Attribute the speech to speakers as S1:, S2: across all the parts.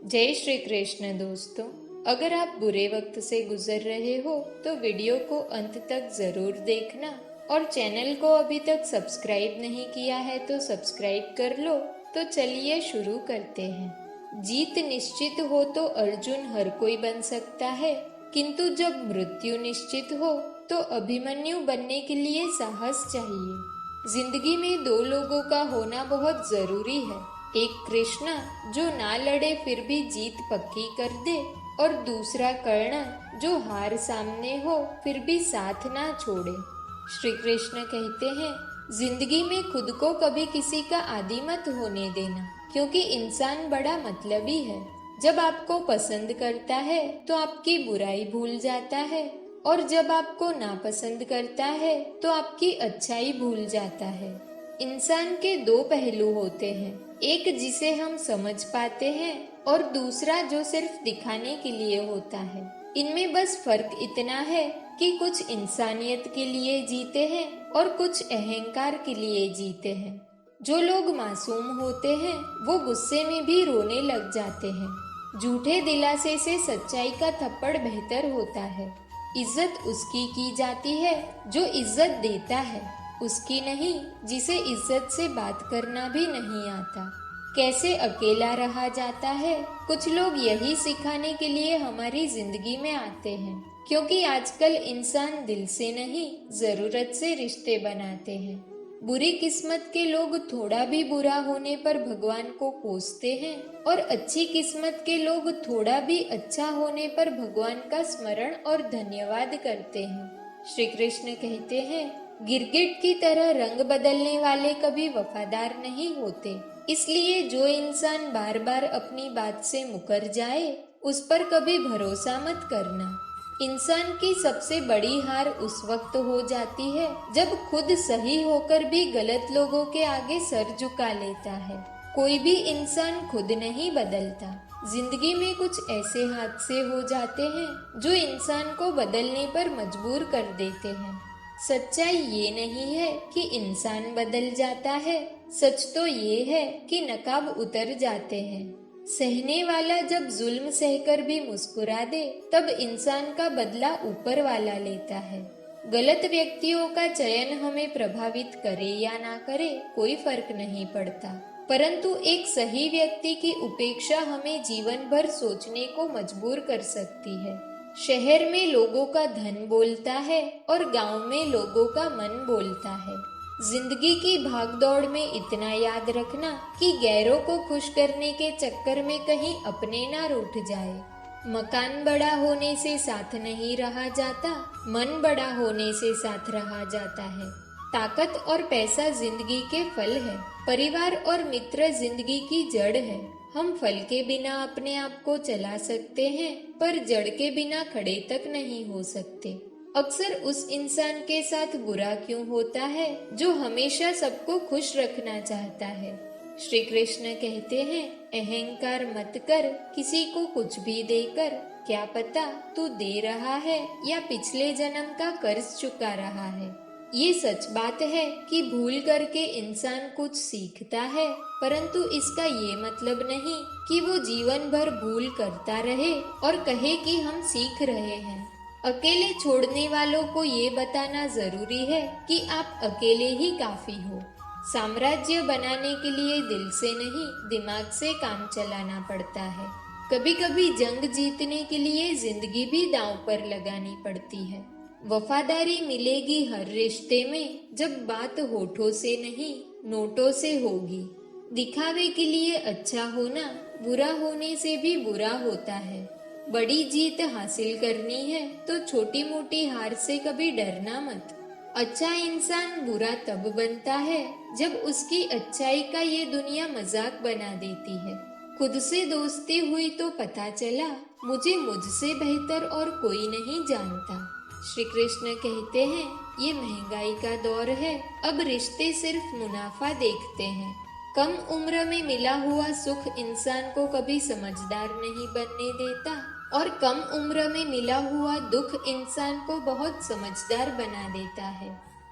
S1: जय श्री कृष्ण दोस्तों। अगर आप बुरे वक्त से गुजर रहे हो तो वीडियो को अंत तक जरूर देखना और चैनल को अभी तक सब्सक्राइब नहीं किया है तो सब्सक्राइब कर लो। तो चलिए शुरू करते हैं। जीत निश्चित हो तो अर्जुन हर कोई बन सकता है, किंतु जब मृत्यु निश्चित हो तो अभिमन्यु बनने के लिए साहस चाहिए। जिंदगी में दो लोगों का होना बहुत जरूरी है। एक कृष्णा जो ना लड़े फिर भी जीत पक्की कर दे, और दूसरा कर्ण जो हार सामने हो फिर भी साथ ना छोड़े। श्री कृष्ण कहते हैं, जिंदगी में खुद को कभी किसी का आदी मत होने देना, क्योंकि इंसान बड़ा मतलबी है। जब आपको पसंद करता है तो आपकी बुराई भूल जाता है, और जब आपको नापसंद करता है तो आपकी अच्छाई भूल जाता है। इंसान के दो पहलू होते हैं, एक जिसे हम समझ पाते हैं और दूसरा जो सिर्फ दिखाने के लिए होता है। इनमें बस फर्क इतना है कि कुछ इंसानियत के लिए जीते हैं और कुछ अहंकार के लिए जीते हैं। जो लोग मासूम होते हैं वो गुस्से में भी रोने लग जाते हैं। झूठे दिलासे से सच्चाई का थप्पड़ बेहतर होता है। इज्जत उसकी की जाती है जो इज्जत देता है, उसकी नहीं जिसे इज्जत से बात करना भी नहीं आता। कैसे अकेला रहा जाता है, कुछ लोग यही सिखाने के लिए हमारी जिंदगी में आते हैं, क्योंकि आजकल इंसान दिल से नहीं जरूरत से रिश्ते बनाते हैं। बुरी किस्मत के लोग थोड़ा भी बुरा होने पर भगवान को कोसते हैं, और अच्छी किस्मत के लोग थोड़ा भी अच्छा होने पर भगवान का स्मरण और धन्यवाद करते हैं। श्री कृष्ण कहते हैं, गिरगिट की तरह रंग बदलने वाले कभी वफादार नहीं होते। इसलिए जो इंसान बार बार अपनी बात से मुकर जाए उस पर कभी भरोसा मत करना। इंसान की सबसे बड़ी हार उस वक्त हो जाती है जब खुद सही होकर भी गलत लोगों के आगे सर झुका लेता है। कोई भी इंसान खुद नहीं बदलता। जिंदगी में कुछ ऐसे हादसे हो जाते हैं जो इंसान को बदलने पर मजबूर कर देते हैं। सच्चाई ये नहीं है कि इंसान बदल जाता है, सच तो ये है कि नकाब उतर जाते हैं। सहने वाला जब जुल्म सहकर भी मुस्कुरा दे तब इंसान का बदला ऊपर वाला लेता है। गलत व्यक्तियों का चयन हमें प्रभावित करे या ना करे कोई फर्क नहीं पड़ता, परंतु एक सही व्यक्ति की उपेक्षा हमें जीवन भर सोचने को मजबूर कर सकती है। शहर में लोगों का धन बोलता है और गांव में लोगों का मन बोलता है। जिंदगी की भागदौड़ में इतना याद रखना कि गैरों को खुश करने के चक्कर में कहीं अपने ना रूठ जाए। मकान बड़ा होने से साथ नहीं रहा जाता, मन बड़ा होने से साथ रहा जाता है। ताकत और पैसा जिंदगी के फल है, परिवार और मित्र जिंदगी की जड़ है। हम फल के बिना अपने आप को चला सकते हैं, पर जड़ के बिना खड़े तक नहीं हो सकते। अक्सर उस इंसान के साथ बुरा क्यों होता है जो हमेशा सबको खुश रखना चाहता है। श्री कृष्ण कहते हैं, अहंकार मत कर किसी को कुछ भी देकर, क्या पता तू दे रहा है या पिछले जन्म का कर्ज चुका रहा है। ये सच बात है कि भूल करके इंसान कुछ सीखता है, परंतु इसका ये मतलब नहीं कि वो जीवन भर भूल करता रहे और कहे कि हम सीख रहे हैं। अकेले छोड़ने वालों को ये बताना जरूरी है कि आप अकेले ही काफी हो। साम्राज्य बनाने के लिए दिल से नहीं दिमाग से काम चलाना पड़ता है। कभी कभी जंग जीतने के लिए जिंदगी भी दांव पर लगानी पड़ती है। वफादारी मिलेगी हर रिश्ते में जब बात होठों से नहीं नोटों से होगी। दिखावे के लिए अच्छा होना बुरा होने से भी बुरा होता है। बड़ी जीत हासिल करनी है तो छोटी मोटी हार से कभी डरना मत। अच्छा इंसान बुरा तब बनता है जब उसकी अच्छाई का ये दुनिया मजाक बना देती है। खुद से दोस्ती हुई तो पता चला मुझे मुझसे बेहतर और कोई नहीं जानता। श्री कृष्ण कहते हैं, ये महंगाई का दौर है, अब रिश्ते सिर्फ मुनाफा देखते हैं। कम उम्र में मिला हुआ सुख इंसान को कभी समझदार नहीं बनने देता, और कम उम्र में मिला हुआ दुख इंसान को बहुत समझदार बना देता है।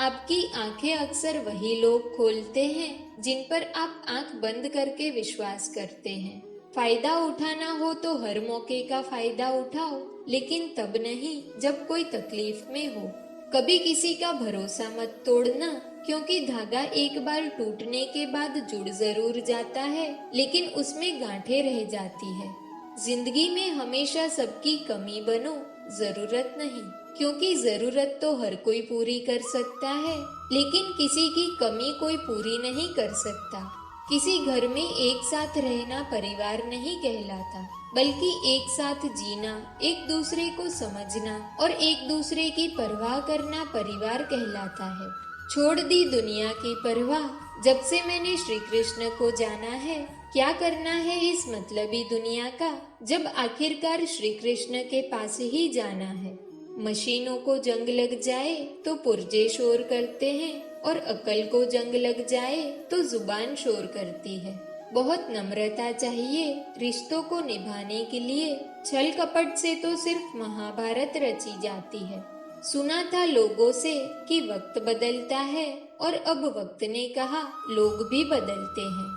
S1: आपकी आंखें अक्सर वही लोग खोलते हैं जिन पर आप आंख बंद करके विश्वास करते हैं। फायदा उठाना हो तो हर मौके का फायदा उठाओ, लेकिन तब नहीं जब कोई तकलीफ में हो। कभी किसी का भरोसा मत तोड़ना, क्योंकि धागा एक बार टूटने के बाद जुड़ जरूर जाता है, लेकिन उसमें गांठें रह जाती है। जिंदगी में हमेशा सबकी कमी बनो, जरूरत नहीं, क्योंकि जरूरत तो हर कोई पूरी कर सकता है, लेकिन किसी की कमी कोई पूरी नहीं कर सकता। किसी घर में एक साथ रहना परिवार नहीं कहलाता, बल्कि एक साथ जीना, एक दूसरे को समझना और एक दूसरे की परवाह करना परिवार कहलाता है। छोड़ दी दुनिया की परवाह, जब से मैंने श्री कृष्ण को जाना है। क्या करना है इस मतलबी दुनिया का, जब आखिरकार श्री कृष्ण के पास ही जाना है। मशीनों को जंग लग जाए तो पुर्जे शोर करते हैं, और अकल को जंग लग जाए तो जुबान शोर करती है। बहुत नम्रता चाहिए रिश्तों को निभाने के लिए। छल कपट से तो सिर्फ महाभारत रची जाती है। सुना था लोगों से कि वक्त बदलता है, और अब वक्त ने कहा लोग भी बदलते हैं।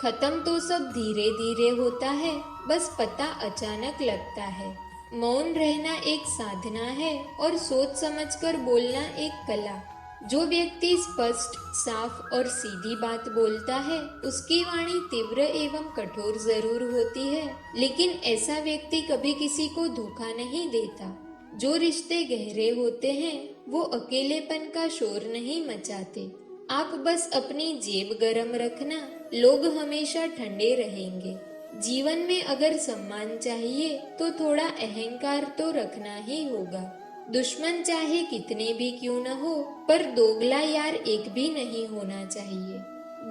S1: खत्म तो सब धीरे धीरे होता है, बस पता अचानक लगता है। मौन रहना एक साधना है, और सोच समझकर बोलना एक कला। जो व्यक्ति स्पष्ट, साफ और सीधी बात बोलता है, उसकी वाणी तीव्र एवं कठोर जरूर होती है, लेकिन ऐसा व्यक्ति कभी किसी को धोखा नहीं देता। जो रिश्ते गहरे होते हैं, वो अकेलेपन का शोर नहीं मचाते। आप बस अपनी जेब गरम रखना, लोग हमेशा ठंडे रहेंगे। जीवन में अगर सम्मान चाहिए तो थोड़ा अहंकार तो रखना ही होगा। दुश्मन चाहे कितने भी क्यों न हो, पर दोगला यार एक भी नहीं होना चाहिए।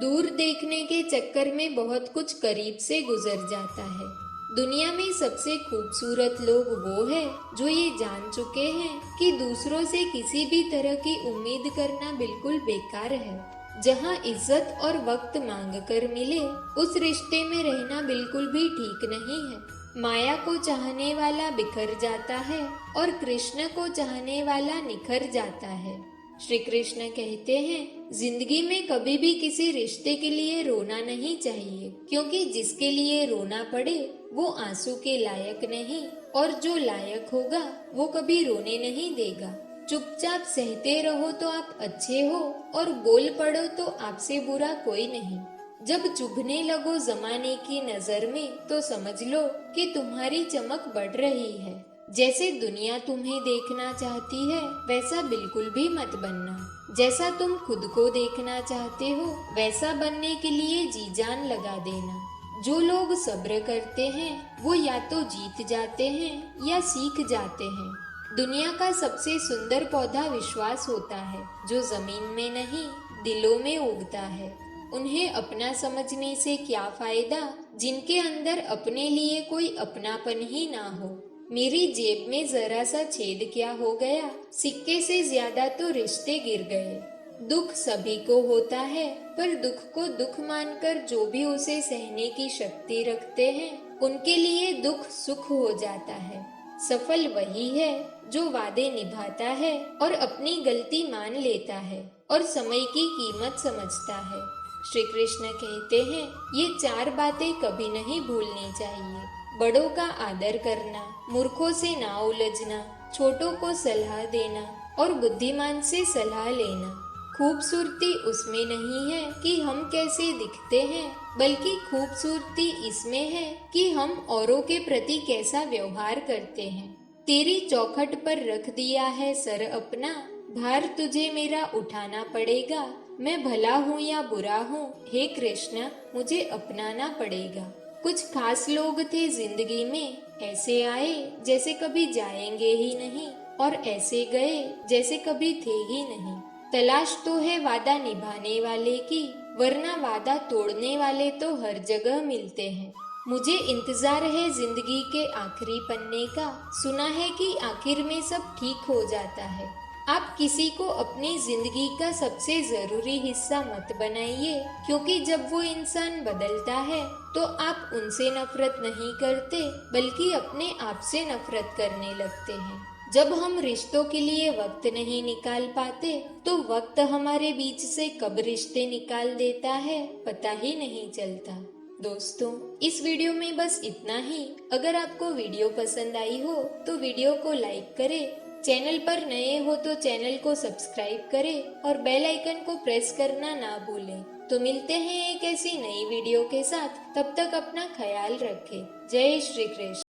S1: दूर देखने के चक्कर में बहुत कुछ करीब से गुजर जाता है। दुनिया में सबसे खूबसूरत लोग वो है जो ये जान चुके हैं कि दूसरों से किसी भी तरह की उम्मीद करना बिल्कुल बेकार है। जहाँ इज्जत और वक्त मांग कर मिले, उस रिश्ते में रहना बिल्कुल भी ठीक नहीं है। माया को चाहने वाला बिखर जाता है, और कृष्ण को चाहने वाला निखर जाता है। श्री कृष्ण कहते हैं, जिंदगी में कभी भी किसी रिश्ते के लिए रोना नहीं चाहिए, क्योंकि जिसके लिए रोना पड़े वो आंसू के लायक नहीं, और जो लायक होगा वो कभी रोने नहीं देगा। चुपचाप सहते रहो तो आप अच्छे हो, और बोल पड़ो तो आपसे बुरा कोई नहीं। जब चुभने लगो जमाने की नजर में, तो समझ लो कि तुम्हारी चमक बढ़ रही है। जैसे दुनिया तुम्हें देखना चाहती है, वैसा बिल्कुल भी मत बनना। जैसा तुम खुद को देखना चाहते हो, वैसा बनने के लिए जी जान लगा देना। जो लोग सब्र करते हैं, वो या तो जीत जाते हैं या सीख जाते हैं। दुनिया का सबसे सुंदर पौधा विश्वास होता है, जो जमीन में नहीं, दिलों में उगता है। उन्हें अपना समझने से क्या फायदा, जिनके अंदर अपने लिए कोई अपनापन ही ना हो। मेरी जेब में जरा सा छेद क्या हो गया, सिक्के से ज्यादा तो रिश्ते गिर गए। दुख सभी को होता है, पर दुख को दुख मानकर जो भी उसे सहने की शक्ति रखते हैं, उनके लिए दुख सुख हो जाता है। सफल वही है जो वादे निभाता है और अपनी गलती मान लेता है और समय की कीमत समझता है। श्री कृष्ण कहते हैं, ये 4 बातें कभी नहीं भूलनी चाहिए। बड़ों का आदर करना, मूर्खों से ना उलझना, छोटों को सलाह देना और बुद्धिमान से सलाह लेना। खूबसूरती उसमें नहीं है कि हम कैसे दिखते हैं, बल्कि खूबसूरती इसमें है कि हम औरों के प्रति कैसा व्यवहार करते हैं। तेरी चौखट पर रख दिया है सर अपना, भार तुझे मेरा उठाना पड़ेगा। मैं भला हूँ या बुरा हूँ, हे कृष्ण मुझे अपनाना पड़ेगा। कुछ खास लोग थे जिंदगी में, ऐसे आए जैसे कभी जाएंगे ही नहीं, और ऐसे गए जैसे कभी थे ही नहीं। तलाश तो है वादा निभाने वाले की, वरना वादा तोड़ने वाले तो हर जगह मिलते हैं। मुझे इंतजार है जिंदगी के आखिरी पन्ने का, सुना है कि आखिर में सब ठीक हो जाता है। आप किसी को अपनी जिंदगी का सबसे जरूरी हिस्सा मत बनाइए, क्योंकि जब वो इंसान बदलता है तो आप उनसे नफरत नहीं करते, बल्कि अपने आप से नफरत करने लगते हैं। जब हम रिश्तों के लिए वक्त नहीं निकाल पाते, तो वक्त हमारे बीच से कब रिश्ते निकाल देता है पता ही नहीं चलता। दोस्तों, इस वीडियो में बस इतना ही। अगर आपको वीडियो पसंद आई हो तो वीडियो को लाइक करें, चैनल पर नए हो तो चैनल को सब्सक्राइब करें और बेल आइकन को प्रेस करना ना भूलें। तो मिलते हैं एक ऐसी नई वीडियो के साथ, तब तक अपना ख्याल रखें। जय श्री कृष्ण।